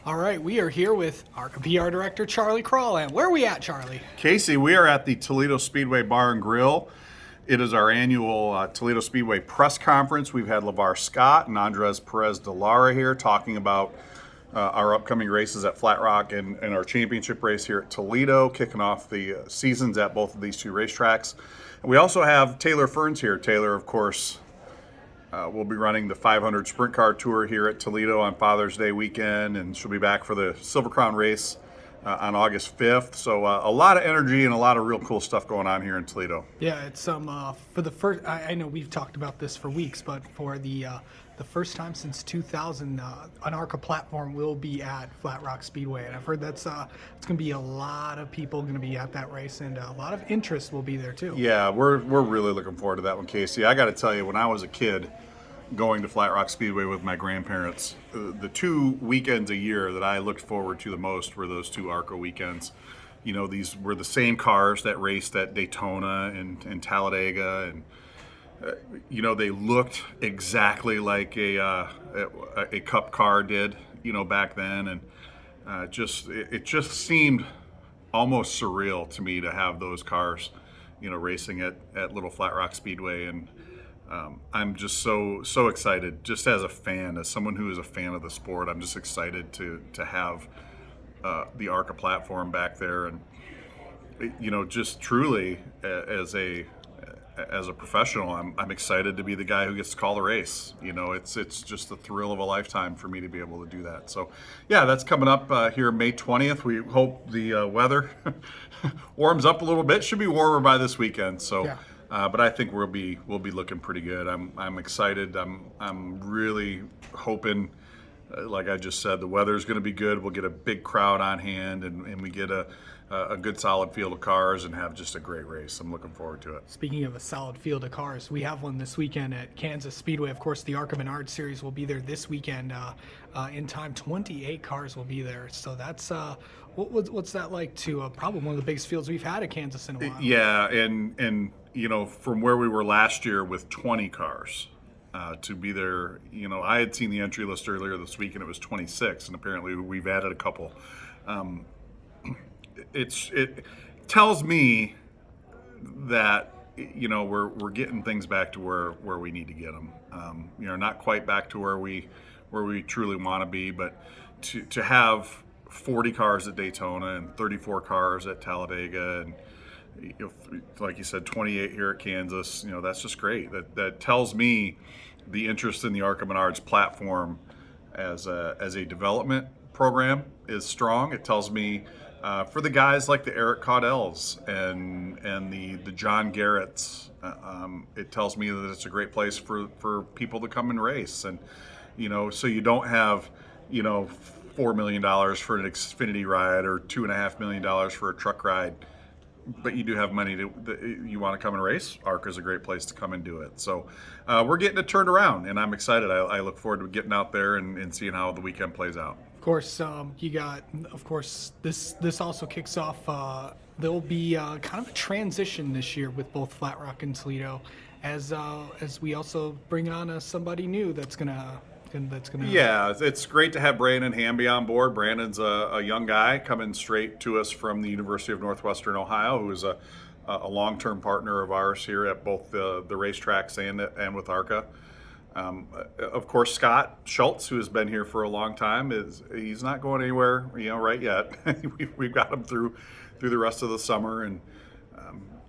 All right, we are here with our PR director, Charlie Krall. And where are we at, Charlie? Casey, we are at the Toledo Speedway Bar and Grill. It is our annual Toledo Speedway press conference. We've had LeVar Scott and Andres Perez de Lara here talking about our upcoming races at Flat Rock and our championship race here at Toledo, kicking off the seasons at both of these two racetracks. And we also have Taylor Ferns here. Taylor, of course, will be running the 500 Sprint Car Tour here at Toledo on Father's Day weekend, and she'll be back for the Silver Crown race on August 5th. So a lot of energy and a lot of real cool stuff going on here in Toledo. Yeah, it's for the first. I know we've talked about this for weeks, but for the first time since 2000, an ARCA platform will be at Flat Rock Speedway, and I've heard that's it's going to be a lot of people going to be at that race, and a lot of interest will be there too. Yeah, we're really looking forward to that one, Casey. I got to tell you, when I was a kid going to Flat Rock Speedway with my grandparents, the 2 weekends a year that I looked forward to the most were those 2 ARCA weekends. You know, these were the same cars that raced at Daytona and Talladega, and you know, they looked exactly like a Cup car did, you know, back then, and it just seemed almost surreal to me to have those cars, you know, racing at Little Flat Rock Speedway. And I'm just so excited, just as a fan, as someone who is a fan of the sport. I'm just excited to have the ARCA platform back there, and you know, just truly as a professional, I'm excited to be the guy who gets to call the race. You know, it's just the thrill of a lifetime for me to be able to do that. So, yeah, that's coming up here May 20th. We hope the weather warms up a little bit. Should be warmer by this weekend. So. Yeah. But I think we'll be looking pretty good. I'm excited. I'm really hoping, like I just said, the weather's going to be good. We'll get a big crowd on hand, and we get a good solid field of cars and have just a great race. I'm looking forward to it. Speaking of a solid field of cars, we have one this weekend at Kansas Speedway. Of course, the ARCA Menard Series will be there this weekend. In time, 28 cars will be there. So that's what's that like to probably one of the biggest fields we've had at Kansas in a while. Yeah, and you know, from where we were last year with 20 cars. To be there, you know, I had seen the entry list earlier this week and it was 26, and apparently we've added a couple. It tells me that, you know, we're getting things back to where we need to get them. You know, not quite back to where we truly want to be, but to have 40 cars at Daytona and 34 cars at Talladega, and you know, like you said, 28 here at Kansas, you know, that's just great. That tells me the interest in the ARCA Menards platform as a development program is strong. It tells me for the guys like the Eric Caudells and the John Garretts, it tells me that it's a great place for people to come and race. And you know, so you don't have, you know, $4 million for an Xfinity ride or $2.5 million for a truck ride, but you do have money you want to come and race. ARCA is a great place to come and do it. So we're getting it turned around, and I'm excited. I look forward to getting out there and seeing how the weekend plays out. Of course, you got. Of course, this also kicks off. There'll be kind of a transition this year with both Flat Rock and Toledo, as we also bring on somebody new that's gonna. Yeah, it's great to have Brandon Hamby on board. Brandon's a young guy coming straight to us from the University of Northwestern Ohio, who is a long-term partner of ours here at both the racetracks and with ARCA. Of course, Scott Schultz, who has been here for a long time, he's not going anywhere, you know, right yet. We've got him through the rest of the summer, and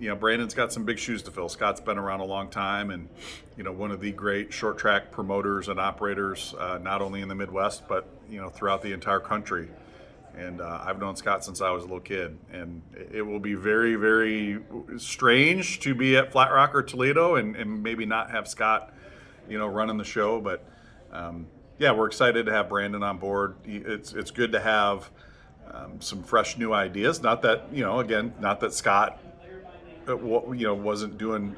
you know, Brandon's got some big shoes to fill. Scott's been around a long time, and you know, one of the great short track promoters and operators, not only in the Midwest but you know, throughout the entire country. And I've known Scott since I was a little kid, and it will be very, very strange to be at Flat Rock or Toledo and maybe not have Scott, you know, running the show. But yeah, we're excited to have Brandon on board. It's good to have some fresh new ideas. Not that, you know, again, not that Scott you know, wasn't doing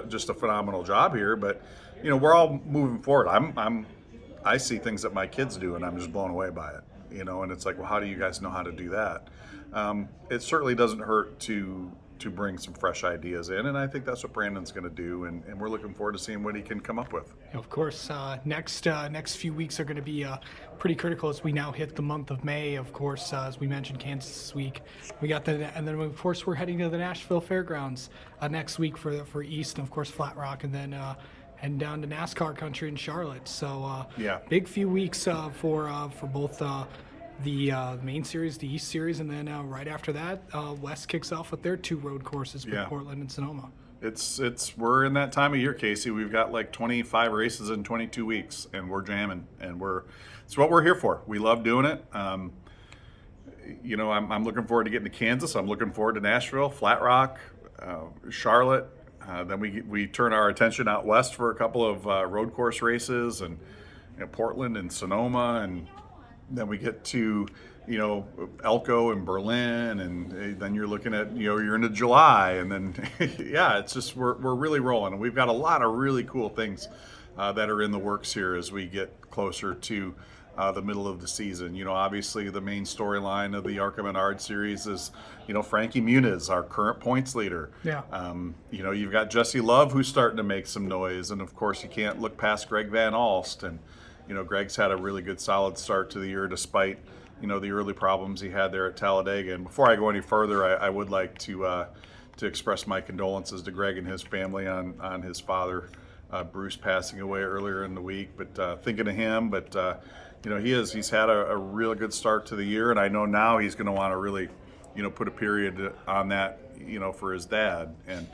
just a phenomenal job here, but you know, we're all moving forward. I see things that my kids do, and I'm just blown away by it. You know, and it's like, well, how do you guys know how to do that? It certainly doesn't hurt to to bring some fresh ideas in, and I think that's what Brandon's going to do, and we're looking forward to seeing what he can come up with. Of course, next few weeks are going to be pretty critical as we now hit the month of May. Of course, as we mentioned, Kansas this week. We got and then of course we're heading to the Nashville Fairgrounds next week for East, and of course Flat Rock, and then heading down to NASCAR country in Charlotte. So big few weeks for both. The main series, the East series, and then right after that, West kicks off with their 2 road courses with Portland and Sonoma. We're in that time of year, Casey. We've got like 25 races in 22 weeks, and we're jamming, and it's what we're here for. We love doing it. I'm looking forward to getting to Kansas. I'm looking forward to Nashville, Flat Rock, Charlotte. Then we turn our attention out west for a couple of road course races, and Portland and Sonoma, and then we get to, Elko and Berlin, and then you're looking at, you're into July, and then, it's just, we're really rolling. And we've got a lot of really cool things that are in the works here as we get closer to the middle of the season. Obviously the main storyline of the ARCA Menard series is, Frankie Muniz, our current points leader. Yeah. You've got Jesse Love, who's starting to make some noise. And of course you can't look past Greg Van Alst. And, Greg's had a really good solid start to the year despite, the early problems he had there at Talladega. And before I go any further, I would like to express my condolences to Greg and his family on his father, Bruce, passing away earlier in the week. But thinking of him, he's had a really good start to the year, and I know now he's going to want to really, put a period on that, for his dad. And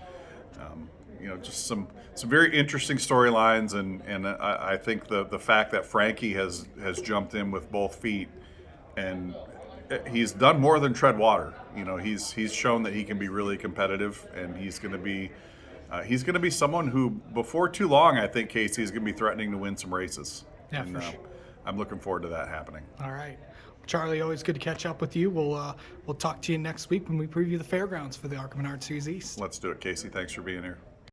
just some very interesting storylines, and I think the fact that Frankie has jumped in with both feet, and he's done more than tread water. He's shown that he can be really competitive, and he's going to be someone who, before too long, I think Casey is going to be threatening to win some races. Yeah, and, for sure. I'm looking forward to that happening. All right. Charlie, always good to catch up with you. We'll talk to you next week when we preview the fairgrounds for the ARCA Menard Series East. Let's do it, Casey. Thanks for being here.